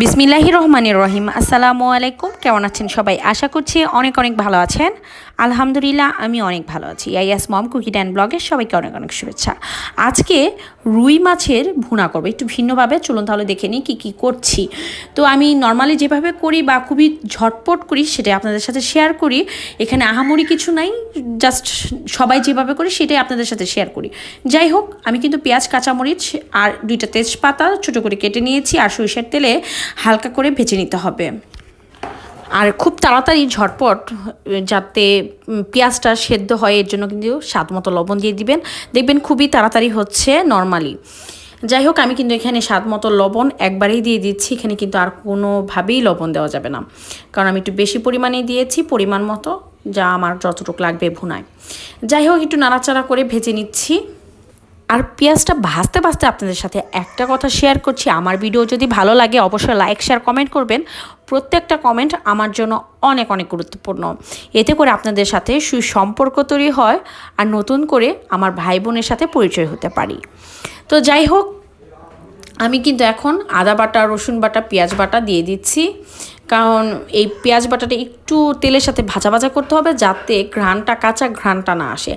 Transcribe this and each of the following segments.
বিসমিল্লাহির রহমানির রহিম। আসসালামু আলাইকুম। কেমন আছেন সবাই? আশা করছি অনেক অনেক ভালো আছেন। আলহামদুলিল্লাহ আমি অনেক ভালো আছি। ইয়াস মম কুকিং অ্যান্ড ব্লগের সবাইকে অনেক অনেক শুভেচ্ছা। আজকে রুই মাছের ভুনা করবো একটু ভিন্নভাবে। চলুন তাহলে দেখে নিই কী কী করছি। তো আমি নর্মালি যেভাবে করি বা খুবই ঝটপট করি সেটাই আপনাদের সাথে শেয়ার করি। এখানে আহামরি কিছু নাই, জাস্ট সবাই যেভাবে করি সেটাই আপনাদের সাথে শেয়ার করি। যাই হোক, আমি কিন্তু পেঁয়াজ, কাঁচামরিচ আর 2টা তেজপাতা ছোটো করে কেটে নিয়েছি, আর সরিষার তেলে হালকা করে ভেজে নিতে হবে। আর খুব তাড়াতাড়ি ঝটপট যাতে পেঁয়াজটা সেদ্ধ হয় এর জন্য কিন্তু স্বাদ মতো লবণ দিয়ে দিবেন, দেখবেন খুবই তাড়াতাড়ি হচ্ছে নর্মালি। যাই হোক, আমি কিন্তু এখানে স্বাদ মতো লবণ একবারেই দিয়ে দিচ্ছি। এখানে কিন্তু আর কোনোভাবেই লবণ দেওয়া যাবে না, কারণ আমি একটু বেশি পরিমাণেই দিয়েছি, পরিমাণ মতো যা আমার যতটুকু লাগবে ভুনায়। যাই হোক, একটু নাড়াচাড়া করে ভেজে নিচ্ছি। আর পেঁয়াজটা ভাজতে ভাজতে আপনাদের সাথে একটা কথা শেয়ার করছি। আমার ভিডিও যদি ভালো লাগে অবশ্যই লাইক, শেয়ার, কমেন্ট করবেন। প্রত্যেকটা কমেন্ট আমার জন্য অনেক অনেক গুরুত্বপূর্ণ। এতে করে আপনাদের সাথে সুসম্পর্ক তৈরি হয় আর নতুন করে আমার ভাই বোনের সাথে পরিচয় হতে পারি। তো যাই হোক, আমি কিন্তু এখন আদা বাটা, রসুন বাটা, পেঁয়াজ বাটা দিয়ে দিচ্ছি, কারণ এই পেঁয়াজ বাটাটা একটু তেলের সাথে ভাজা ভাজা করতে হবে যাতে কাঁচা ঘ্রাণটা না আসে।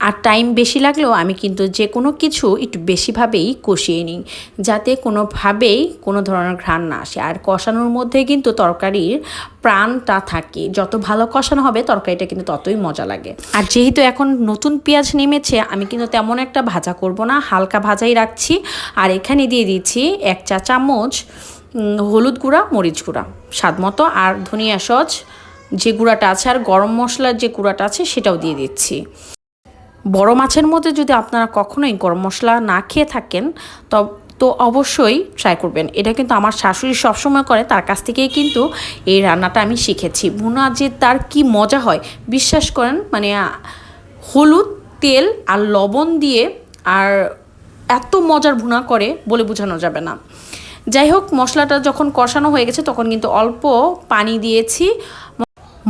আর টাইম বেশি লাগলেও আমি কিন্তু যে কোনো কিছু একটু বেশিভাবেই কষিয়ে নিই, যাতে কোনোভাবেই কোনো ধরনের ঘ্রাণ না আসে। আর কষানোর মধ্যে কিন্তু তরকারির প্রাণটা থাকে, যত ভালো কষানো হবে তরকারিটা কিন্তু ততই মজা লাগে। আর যেহেতু এখন নতুন পেঁয়াজ নেমেছে, আমি কিন্তু তেমন একটা ভাজা করব না, হালকা ভাজাই রাখছি। আর এখানে দিয়ে দিচ্ছি 1 চা চামচ হলুদ গুঁড়া, মরিচ গুঁড়া স্বাদ মতো, আর ধনিয়া সস যে গুঁড়াটা আছে, আর গরম মশলার যে গুঁড়াটা আছে সেটাও দিয়ে দিচ্ছি। বড় মাছের মধ্যে যদি আপনারা কখনোই গরম মশলা না খেয়ে থাকেন তো অবশ্যই ট্রাই করবেন। এটা কিন্তু আমার শাশুড়ি সবসময় করে, তার কাছ থেকেই কিন্তু এই রান্নাটা আমি শিখেছি। ভুনা যে তার কি মজা হয় বিশ্বাস করেন, মানে হলুদ, তেল আর লবণ দিয়ে আর এত মজার ভুনা করে বলে বোঝানো যাবে না। যাই হোক, মশলাটা যখন কষানো হয়ে গেছে তখন কিন্তু অল্প পানি দিয়েছি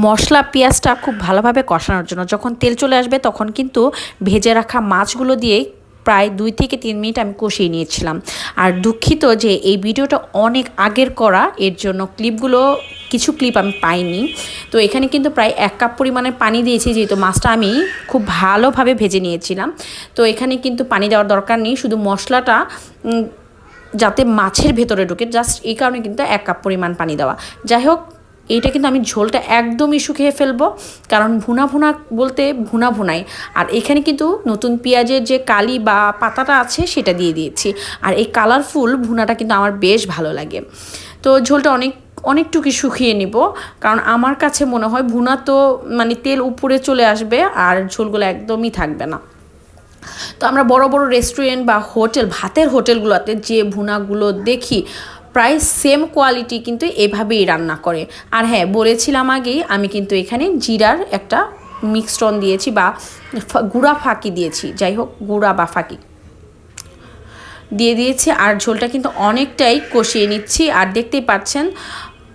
মশলা পেঁয়াজটা খুব ভালোভাবে কষানোর জন্য। যখন তেল চলে আসবে তখন কিন্তু ভেজে রাখা মাছগুলো দিয়ে প্রায় 2 থেকে 3 মিনিট আমি কষিয়ে নিয়েছিলাম। আর দুঃখিত যে এই ভিডিওটা অনেক আগের করা, এর জন্য কিছু ক্লিপ আমি পাইনি। তো এখানে কিন্তু প্রায় 1 কাপ পরিমাণে পানি দিয়েছি, যেহেতু মাছটা আমি খুব ভালোভাবে ভেজে নিয়েছিলাম। তো এখানে কিন্তু পানি দেওয়ার দরকার নেই, শুধু মশলাটা যাতে মাছের ভেতরে ঢুকে, জাস্ট এই কারণে কিন্তু 1 কাপ পরিমাণ পানি দেওয়া। যাই হোক, এইটা কিন্তু আমি ঝোলটা একদমই শুকিয়ে ফেলবো, কারণ ভুনা বলতে ভুনাই। আর এখানে কিন্তু নতুন পেঁয়াজের যে কালি বা পাতাটা আছে সেটা দিয়ে দিয়েছি। আর এই কালারফুল ভুনাটা কিন্তু আমার বেশ ভালো লাগে। তো ঝোলটা অনেকটুকু শুকিয়ে নিব, কারণ আমার কাছে মনে হয় ভুনা তো মানে তেল উপরে চলে আসবে আর ঝোলগুলো একদমই থাকবে না। তো আমরা বড় বড় রেস্টুরেন্ট বা ভাতের হোটেলগুলোতে যে ভুনাগুলো দেখি প্রায় সেম কোয়ালিটি কিন্তু এভাবেই রান্না করে। আর হ্যাঁ, বলেছিলাম আগেই আমি কিন্তু এখানে জিরার একটা মিক্সড দিয়েছি বা গুঁড়া ফাঁকি দিয়েছি, যাই হোক গুঁড়া বা ফাঁকি দিয়ে দিয়েছি। আর ঝোলটা কিন্তু অনেকটাই কষিয়ে নিচ্ছি। আর দেখতেই পাচ্ছেন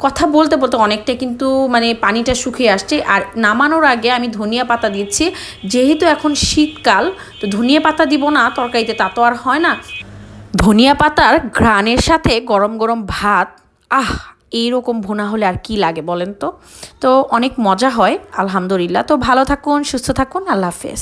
কথা বলতে বলতে অনেকটা কিন্তু মানে পানিটা শুকিয়ে আসছে। আর নামানোর আগে আমি ধনিয়া পাতা দিচ্ছি, যেহেতু এখন শীতকাল তো ধনিয়া পাতা দিব না তরকারিতে, তা তো আর হয় না। ধনিয়া পাতার ঘ্রাণের সাথে গরম গরম ভাত, এইরকম ভুনা হলে আর কি লাগে বলেন তো। তো অনেক মজা হয় আলহামদুলিল্লাহ। তো ভালো থাকুন, সুস্থ থাকুন, আল্লাহ হাফেজ।